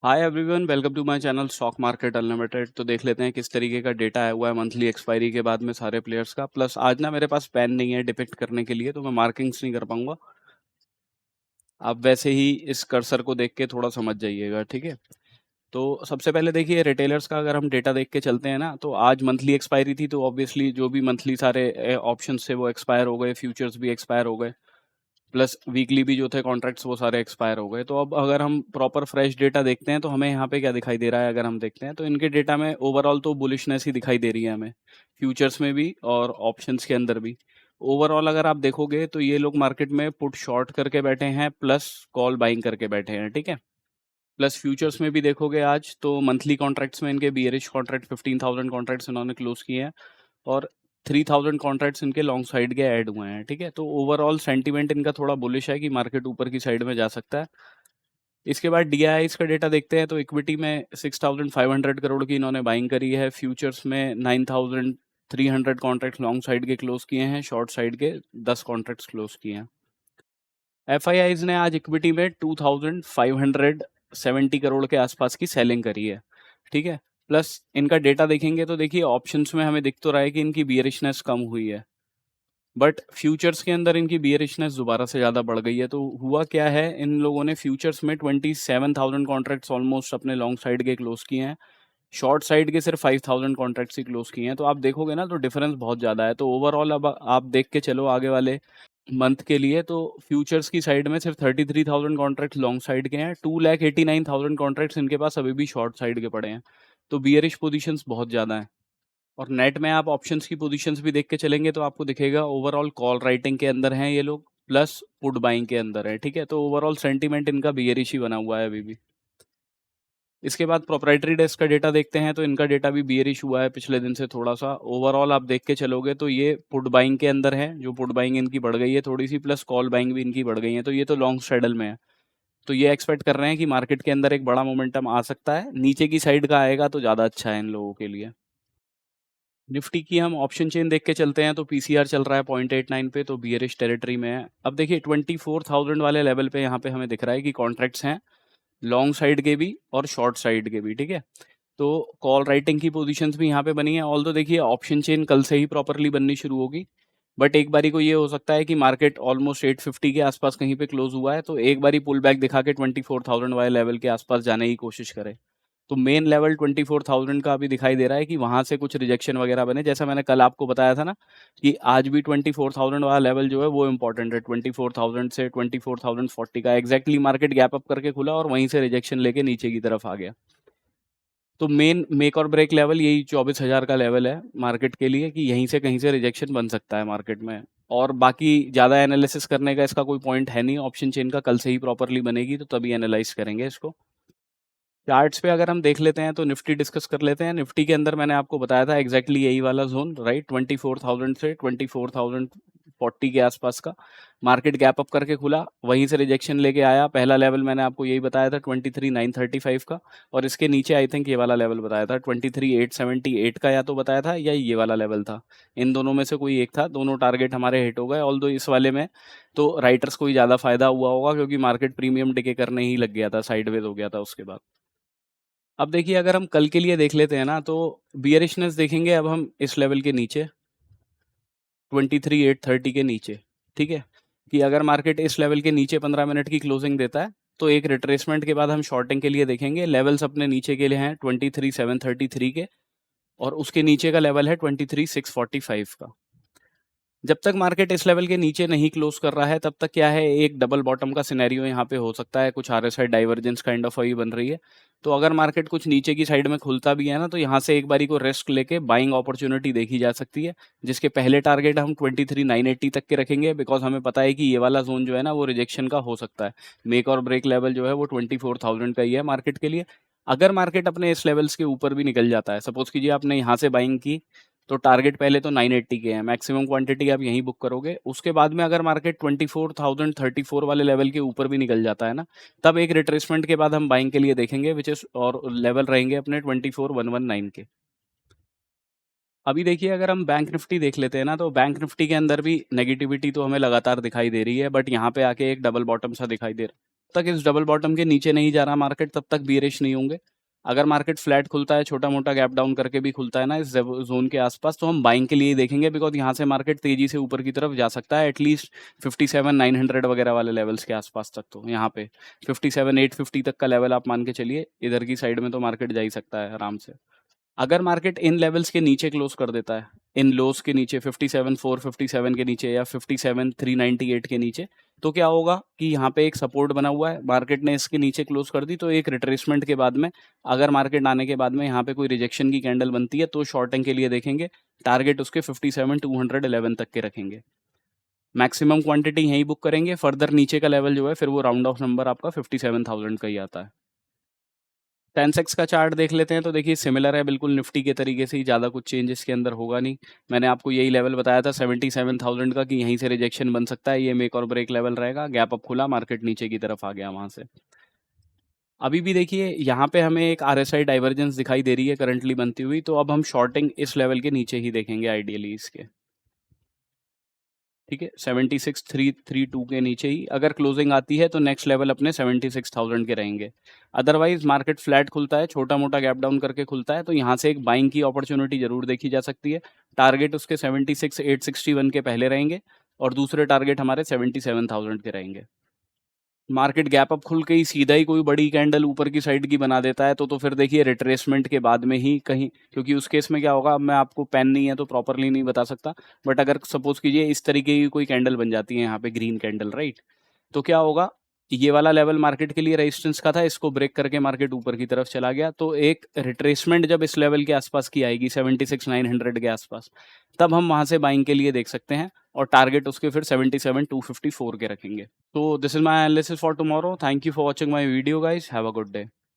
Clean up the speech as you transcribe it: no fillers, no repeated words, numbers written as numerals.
Hi everyone, welcome to my channel stock market unlimited. तो देख लेते हैं किस तरीके का डेटा आया हुआ है मंथली एक्सपायरी के बाद में सारे प्लेयर्स का। प्लस आज ना मेरे पास पेन नहीं है डिपिक्ट करने के लिए, तो मैं मार्किंग्स नहीं कर पाऊंगा। आप वैसे ही इस कर्सर को देख के थोड़ा समझ जाइएगा, ठीक है। तो सबसे पहले देखिए रिटेलर्स का अगर हम डेटा देख के चलते हैं ना, तो आज मंथली एक्सपायरी थी, तो ऑब्वियसली जो भी मंथली सारे ऑप्शंस थे वो एक्सपायर हो गए, फ्यूचर्स भी एक्सपायर हो गए, प्लस वीकली भी जो थे कॉन्ट्रैक्ट्स वो सारे एक्सपायर हो गए। तो अब अगर हम प्रॉपर फ्रेश डेटा देखते हैं तो हमें यहाँ पे क्या दिखाई दे रहा है, अगर हम देखते हैं तो इनके डेटा में ओवरऑल तो बुलिशनेस ही दिखाई दे रही है हमें, फ्यूचर्स में भी और ऑप्शंस के अंदर भी। ओवरऑल अगर आप देखोगे तो ये लोग मार्केट में पुट शॉर्ट करके बैठे हैं, प्लस कॉल बाइंग करके बैठे हैं, ठीक है। प्लस फ्यूचर्स में भी देखोगे आज तो मंथली कॉन्ट्रैक्ट्स में इनके बियरिश कॉन्ट्रैक्ट 15,000 कॉन्ट्रैक्ट्स इन्होंने क्लोज किए हैं, और 3,000 कॉन्ट्रैक्ट्स इनके लॉन्ग साइड के ऐड हुए हैं, ठीक है। तो ओवरऑल सेंटीमेंट इनका थोड़ा बुलिश है कि मार्केट ऊपर की साइड में जा सकता है। इसके बाद डीआईआईस का डेटा देखते हैं तो इक्विटी में 6,500 करोड़ की इन्होंने बाइंग करी है, फ्यूचर्स में 9,300 कॉन्ट्रैक्ट लॉन्ग साइड के क्लोज किए हैं, शॉर्ट साइड के 10 कॉन्ट्रैक्ट्स क्लोज किए हैं। एफआईआईज ने आज इक्विटी में 2,570 करोड़ के आसपास की सेलिंग करी है, ठीक है। प्लस इनका डेटा देखेंगे तो देखिए ऑप्शंस में हमें दिख तो रहा है कि इनकी बियरिशनेस कम हुई है, बट फ्यूचर्स के अंदर इनकी बियरिशनेस दोबारा से ज़्यादा बढ़ गई है। तो हुआ क्या है, इन लोगों ने फ्यूचर्स में 27,000 कॉन्ट्रैक्ट्स ऑलमोस्ट अपने लॉन्ग साइड के क्लोज किए हैं, शॉर्ट साइड के सिर्फ 5,000 कॉन्ट्रैक्ट्स ही क्लोज किए हैं। तो आप देखोगे ना तो डिफरेंस बहुत ज़्यादा है। तो ओवरऑल अब आप देख के चलो आगे वाले मंथ के लिए, तो फ्यूचर्स की साइड में सिर्फ 33,000 कॉन्ट्रैक्ट लॉन्ग साइड के हैं, 2,89,000 कॉन्ट्रैक्ट्स इनके पास अभी भी शॉर्ट साइड के पड़े हैं। तो बियरिश पोजीशंस बहुत ज़्यादा हैं। और नेट में आप ऑप्शंस की पोजीशंस भी देख के चलेंगे तो आपको दिखेगा ओवरऑल कॉल राइटिंग के अंदर हैं ये लोग, प्लस पुट बाइंग के अंदर है, ठीक है। तो ओवरऑल सेंटीमेंट इनका बियरिश ही बना हुआ है अभी भी। इसके बाद प्रोप्राइटरी डेस्क का डेटा देखते हैं तो इनका डेटा भी बियरिश हुआ है पिछले दिन से थोड़ा सा। ओवरऑल आप देख के चलोगे तो ये पुट बाइंग के अंदर है, जो पुट बाइंग इनकी बढ़ गई है थोड़ी सी, प्लस कॉल बाइंग भी इनकी बढ़ गई है। तो ये तो लॉन्ग स्ट्रेडल में है। तो ये एक्सपेक्ट कर रहे हैं कि मार्केट के अंदर एक बड़ा मोमेंटम आ सकता है, नीचे की साइड का आएगा तो ज़्यादा अच्छा है इन लोगों के लिए। निफ्टी की हम ऑप्शन चेन देख के चलते हैं तो पीसीआर चल रहा है 0.89 पे, तो बियरिश टेरिटरी में है। अब देखिए 24,000 वाले लेवल पे यहाँ पे हमें दिख रहा है कि कॉन्ट्रैक्ट्स हैं लॉन्ग साइड के भी और शॉर्ट साइड के भी, ठीक है। तो कॉल राइटिंग की पोजीशंस भी यहाँ पे बनी है। ऑल्दो देखिए ऑप्शन चेन कल से ही प्रॉपरली बननी शुरू होगी, बट एक बारी को ये हो सकता है कि मार्केट ऑलमोस्ट 850 के आसपास कहीं पे क्लोज हुआ है, तो एक बारी पुल बैक दिखा के 24,000 वाले लेवल के आसपास जाने की कोशिश करे। तो मेन लेवल 24,000 का अभी दिखाई दे रहा है कि वहाँ से कुछ रिजेक्शन वगैरह बने, जैसा मैंने कल आपको बताया था ना कि आज भी 24,000 वाला लेवल जो है वो इम्पोर्टेंट है। 24,000 से 24,040 का एग्जैक्टली मार्केट गैप अप करके खुला और वहीं से रिजेक्शन लेके नीचे की तरफ आ गया। तो मेन मेक और ब्रेक लेवल यही 24,000 का लेवल है मार्केट के लिए, कि यहीं से कहीं से रिजेक्शन बन सकता है मार्केट में। और बाकी ज़्यादा एनालिसिस करने का इसका कोई पॉइंट है नहीं, ऑप्शन चेन का कल से ही प्रॉपरली बनेगी तो तभी एनालाइज करेंगे इसको। चार्ट्स पे अगर हम देख लेते हैं तो निफ्टी डिस्कस कर लेते हैं। निफ्टी के अंदर मैंने आपको बताया था एग्जैक्टली यही वाला जोन, राइट, 24,000 से 24,040 के आसपास का मार्केट गैप अप करके खुला, वहीं से रिजेक्शन लेके आया। पहला लेवल मैंने आपको यही बताया था 23,935 का, और इसके नीचे आई थिंक ये वाला लेवल बताया था 23,878 का, या तो बताया था या ये वाला लेवल था। इन दोनों में से कोई एक था। दोनों टारगेट हमारे हिट हो गए। ऑल्दो इस वाले में तो राइटर्स को ही ज़्यादा फायदा हुआ होगा क्योंकि मार्केट प्रीमियम डिके करने ही लग गया था, साइडवेज हो गया था उसके बाद। अब देखिए अगर हम कल के लिए देख लेते हैं ना, तो बियरिशनेस देखेंगे अब हम इस लेवल के नीचे 23,830 के नीचे, ठीक है, कि अगर मार्केट इस लेवल के नीचे 15 मिनट की क्लोजिंग देता है तो एक रिट्रेसमेंट के बाद हम शॉर्टिंग के लिए देखेंगे। लेवल्स अपने नीचे के लिए हैं 23,733 के, और उसके नीचे का लेवल है 23,645 का। जब तक मार्केट इस लेवल के नीचे नहीं क्लोज कर रहा है तब तक क्या है, एक डबल बॉटम का सिनेरियो यहाँ पे हो सकता है, कुछ आरएसआई डाइवर्जेंस काइंड ऑफ वही बन रही है। तो अगर मार्केट कुछ नीचे की साइड में खुलता भी है ना, तो यहाँ से एक बारी को रिस्क लेके बाइंग अपॉर्चुनिटी देखी जा सकती है, जिसके पहले टारगेट हम 23,980 तक के रखेंगे, बिकॉज हमें पता है कि ये वाला जोन जो है ना वो रिजेक्शन का हो सकता है। मेक और ब्रेक लेवल जो है वो 24,000 का ही है मार्केट के लिए। अगर मार्केट अपने इस लेवल्स के ऊपर भी निकल जाता है, सपोज कीजिए आपने यहाँ से बाइंग की, तो टारगेट पहले तो 980 के हैं, मैक्सिमम क्वांटिटी आप यहीं बुक करोगे। उसके बाद में अगर मार्केट 24,034 वाले लेवल के ऊपर भी निकल जाता है ना, तब एक रिट्रेसमेंट के बाद हम बाइंग के लिए देखेंगे, विच इज और लेवल रहेंगे अपने 24,119 के। अभी देखिए अगर हम बैंक निफ्टी देख लेते हैं ना, तो बैंक निफ्टी के अंदर भी नेगेटिविटी तो हमें लगातार दिखाई दे रही है, बट यहाँ पे आके एक डबल बॉटम सा दिखाई दे रहा है। तक इस डबल बॉटम के नीचे नहीं जा रहा मार्केट, तब तक बियरिश नहीं होंगे। अगर मार्केट फ्लैट खुलता है, छोटा-मोटा गैप डाउन करके भी खुलता है ना इस ज़ोन के आसपास, तो हम बाइंग के लिए ही देखेंगे, बिकॉज़ यहाँ से मार्केट तेज़ी से ऊपर की तरफ जा सकता है एटलीस्ट 57,900 वगैरह वाले लेवल्स के आसपास तक। तो यहाँ पे 57,850 तक का लेवल आप मान के चलिए, इधर की साइड में तो मार्केट जा ही सकता है आराम से। अगर मार्केट इन लेवल्स के नीचे क्लोज कर देता है, इन लोस के नीचे 57,457 के नीचे या 57,398 के नीचे, तो क्या होगा कि यहाँ पे एक सपोर्ट बना हुआ है, मार्केट ने इसके नीचे क्लोज कर दी, तो एक रिट्रेसमेंट के बाद में अगर मार्केट आने के बाद में यहाँ पे कोई रिजेक्शन की कैंडल बनती है, तो शॉर्टिंग के लिए देखेंगे, टारगेट उसके 57,211 तक के रखेंगे। मैक्सिमम क्वांटिटी यहीं बुक करेंगे, फर्दर नीचे का लेवल जो है फिर वो राउंड ऑफ नंबर आपका 57,000 का ही आता है। टेंसेक्स का चार्ट देख लेते हैं, तो देखिए सिमिलर है बिल्कुल निफ्टी के तरीके से ही, ज़्यादा कुछ चेंज इसके अंदर होगा नहीं। मैंने आपको यही लेवल बताया था 77,000 का कि यहीं से रिजेक्शन बन सकता है, ये मेक और ब्रेक लेवल रहेगा। गैप अप खुला, मार्केट नीचे की तरफ आ गया वहाँ से। अभी भी देखिए यहाँ पे हमें एक आरएसआई डाइवर्जेंस दिखाई दे रही है करंटली बनती हुई, तो अब हम शॉर्टिंग इस लेवल के नीचे ही देखेंगे आइडियली इसके। ठीक है, 76,332 के नीचे ही अगर क्लोजिंग आती है तो नेक्स्ट लेवल अपने 76,000 के रहेंगे। अदरवाइज मार्केट फ्लैट खुलता है, छोटा-मोटा गैप डाउन करके खुलता है, तो यहाँ से एक बाइंग की अपॉर्चुनिटी ज़रूर देखी जा सकती है। टारगेट उसके 76,861 के पहले रहेंगे और दूसरे टारगेट हमारे 77,000 के रहेंगे। मार्केट गैप अप खुल के ही सीधा ही कोई बड़ी कैंडल ऊपर की साइड की बना देता है, तो फिर देखिए रिट्रेसमेंट के बाद में ही कहीं, क्योंकि उस केस में क्या होगा, अब मैं आपको पेन नहीं है तो प्रॉपरली नहीं बता सकता, बट अगर सपोज कीजिए इस तरीके की कोई कैंडल बन जाती है यहाँ पे ग्रीन कैंडल, राइट, तो क्या होगा, ये वाला लेवल मार्केट के लिए रेजिस्टेंस का था, इसको ब्रेक करके मार्केट ऊपर की तरफ चला गया, तो एक रिट्रेसमेंट जब इस लेवल के आसपास की आएगी 76,900 के आसपास, तब हम वहां से बाइंग के लिए देख सकते हैं और टारगेट उसके फिर 77,254 के रखेंगे। So this is my analysis for tomorrow. Thank you for watching my video, guys. Have a good day.